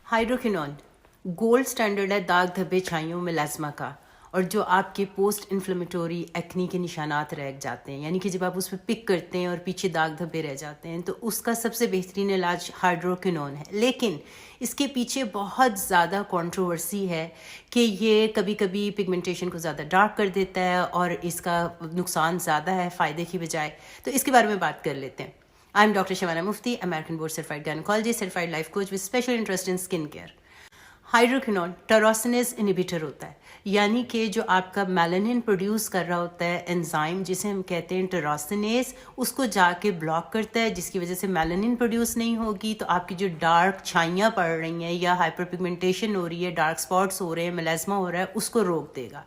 Hydroquinone gold standard है दाग धब्बे छाइयों मेलास्मा का, और जो आपके पोस्ट इन्फ्लेमेटोरी एक्नी के निशानात रह जाते हैं, यानी कि जब आप उस पर पिक करते हैं और पीछे दाग धब्बे रह जाते हैं, तो उसका सबसे बेहतरीन इलाज हाइड्रोक्विनोन है। लेकिन इसके पीछे बहुत ज़्यादा कंट्रोवर्सी है कि ये कभी कभी पिगमेंटेशन को ज़्यादा डार्क कर देता है और इसका नुकसान ज़्यादा है फ़ायदे की बजाय। तो इसके बारे में बात कर लेते हैं। I am doctor Shabana Mufti, American board certified gynaecologist, certified life coach with special interest in skin care. Hydroquinone tyrosinase inhibitor होता है, यानी कि जो आपका मेलानिन प्रोड्यूस कर रहा होता है एंजाइम जिसे हम कहते हैं टायरोसिनेज, उसको जाके ब्लॉक करता है, जिसकी वजह से मेलानिन प्रोड्यूस नहीं होगी। तो आपकी जो डार्क छाइयाँ पड़ रही हैं या हाइपर पिगमेंटेशन हो रही है, डार्क स्पॉट्स हो रहे हैं, मेलास्मा हो रहा है, उसको रोक देगा।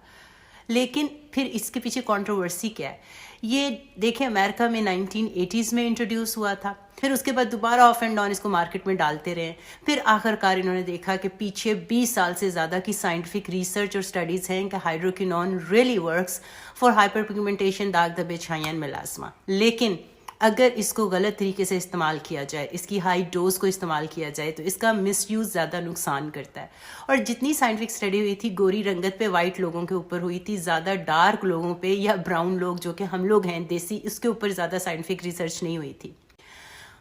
लेकिन फिर इसके पीछे कंट्रोवर्सी क्या है? ये देखें, अमेरिका में 1980s में इंट्रोड्यूस हुआ था, फिर उसके बाद दोबारा ऑफ एंड ऑन इसको मार्केट में डालते रहे, फिर आखिरकार इन्होंने देखा कि पीछे 20 साल से ज़्यादा की साइंटिफिक रिसर्च और स्टडीज़ हैं कि hydroquinone really works for hyper pigmentation, दाग धब्बे छाइयाँ, मेलास्मा। लेकिन अगर इसको गलत तरीके से इस्तेमाल किया जाए, इसकी हाई डोज को इस्तेमाल किया जाए, तो इसका मिसयूज़ ज़्यादा नुकसान करता है। और जितनी साइंटिफिक स्टडी हुई थी गोरी रंगत पे वाइट लोगों के ऊपर हुई थी, ज़्यादा डार्क लोगों पे या ब्राउन लोग जो कि हम लोग हैं देसी, इसके ऊपर ज़्यादा साइंटिफिक रिसर्च नहीं हुई थी।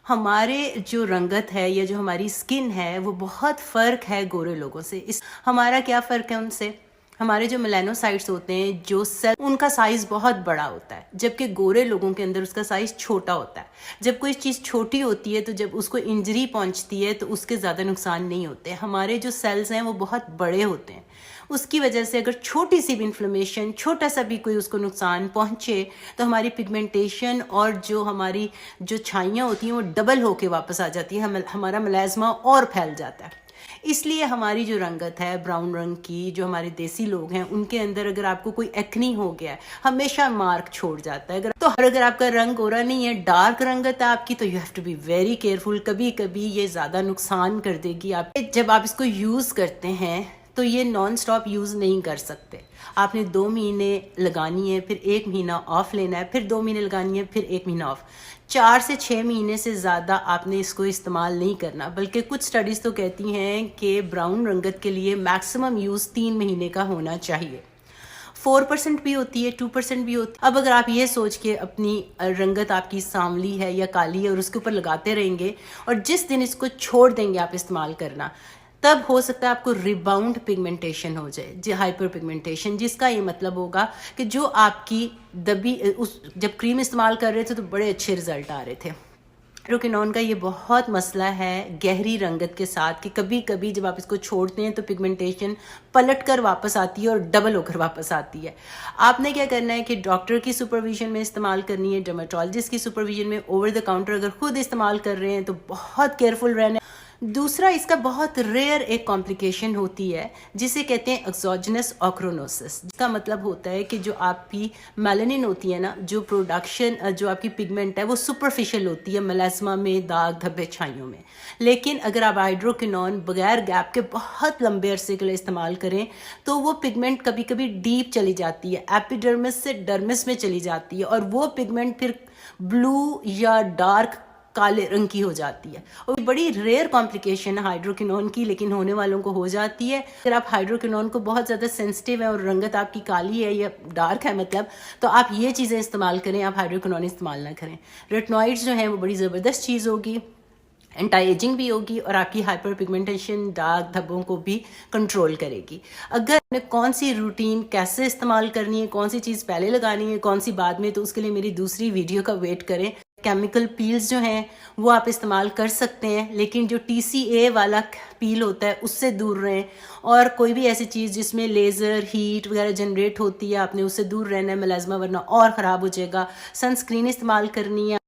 हमारे जो रंगत है या जो हमारी स्किन है वो बहुत फ़र्क है गोरे लोगों से। हमारा क्या फ़र्क है उनसे? हमारे जो मेलानोसाइट्स होते हैं, जो सेल, उनका साइज़ बहुत बड़ा होता है, जबकि गोरे लोगों के अंदर उसका साइज़ छोटा होता है। जब कोई चीज़ छोटी होती है तो जब उसको इंजरी पहुंचती है तो उसके ज़्यादा नुकसान नहीं होते। हमारे जो सेल्स हैं वो बहुत बड़े होते हैं, उसकी वजह से अगर छोटी सी भी इन्फ्लेमेशन, छोटा सा भी कोई उसको नुकसान पहुंचे तो हमारी पिगमेंटेशन और जो हमारी जो छाइयाँ होती हैं वो डबल होके वापस आ जाती है, हमारा मेलास्मा और फैल जाता है। इसलिए हमारी जो रंगत है ब्राउन रंग की, जो हमारे देसी लोग हैं उनके अंदर अगर आपको कोई एक्नी हो गया है, हमेशा मार्क छोड़ जाता है। अगर आपका रंग गोरा नहीं है, डार्क रंगत है आपकी, तो you have to be very careful. कभी कभी ये ज़्यादा नुकसान कर देगी आप। जब आप इसको यूज़ करते हैं तो ये नॉन स्टॉप यूज़ नहीं कर सकते। आपने 2 महीने लगानी है, फिर 1 महीना ऑफ लेना है, फिर 2 महीने लगानी है, फिर 1 महीना ऑफ। 4 से 6 महीने से ज़्यादा आपने इसको इस्तेमाल नहीं करना। बल्कि कुछ स्टडीज़ तो कहती हैं कि ब्राउन रंगत के लिए मैक्सिमम यूज़ 3 महीने का होना चाहिए। 4% भी होती है, 2% भी होती है। अब अगर आप ये सोच के अपनी रंगत आपकी सांवली है या काली है और उसके ऊपर लगाते रहेंगे और जिस दिन इसको छोड़ देंगे आप इस्तेमाल करना, तब हो सकता है आपको रिबाउंड पिगमेंटेशन हो जाए, जो हाइपर पिगमेंटेशन, जिसका ये मतलब होगा कि जो आपकी दबी जब क्रीम इस्तेमाल कर रहे थे तो बड़े अच्छे रिजल्ट आ रहे थे। हाइड्रोक्विनोन का ये बहुत मसला है गहरी रंगत के साथ कि कभी कभी जब आप इसको छोड़ते हैं तो पिगमेंटेशन पलट कर वापस आती है और डबल होकर वापस आती है। आपने क्या करना है कि डॉक्टर की सुपरविजन में इस्तेमाल करनी है, डर्मेटोलॉजिस्ट की सुपरविजन में। ओवर द काउंटर अगर खुद इस्तेमाल कर रहे हैं तो बहुत केयरफुल रहना। दूसरा, इसका बहुत रेयर एक कॉम्प्लिकेशन होती है जिसे कहते हैं एक्सोजेनस ऑक्रोनोसिस, जिसका मतलब होता है कि जो आपकी मेलानिन होती है ना, जो प्रोडक्शन, जो आपकी पिगमेंट है वो सुपरफिशियल होती है मेलास्मा में, दाग धब्बे छाइयों में। लेकिन अगर आप हाइड्रोक्विनोन बगैर गैप के बहुत लंबे अरसे के लिए इस्तेमाल करें तो वो पिगमेंट कभी कभी डीप चली जाती है, एपिडर्मिस से डर्मिस में चली जाती है, और वो पिगमेंट फिर ब्लू या डार्क काले रंग की हो जाती है। और बड़ी रेयर कॉम्प्लिकेशन है हाइड्रोक्विनोन की, लेकिन होने वालों को हो जाती है। अगर आप हाइड्रोक्विनोन को बहुत ज़्यादा सेंसिटिव है और रंगत आपकी काली है या डार्क है मतलब, तो आप ये चीज़ें इस्तेमाल करें, आप हाइड्रोक्विनोन इस्तेमाल ना करें। रेटिनॉइड्स जो हैं वो बड़ी ज़बरदस्त चीज़ होगी, एंटी एजिंग भी होगी और आपकी हाइपर पिगमेंटेशन, दाग धब्बों को भी कंट्रोल करेगी। अगर आपने कौन सी रूटीन कैसे इस्तेमाल करनी है, कौन सी चीज़ पहले लगानी है, कौन सी बाद में, तो उसके लिए मेरी दूसरी वीडियो का वेट करें। केमिकल पील्स जो हैं वो आप इस्तेमाल कर सकते हैं, लेकिन जो TCA वाला पील होता है उससे दूर रहें। और कोई भी ऐसी चीज़ जिसमें लेज़र हीट वगैरह जनरेट होती है, आपने उससे दूर रहना है, मेलास्मा वरना और ख़राब हो जाएगा। सनस्क्रीन इस्तेमाल करनी है।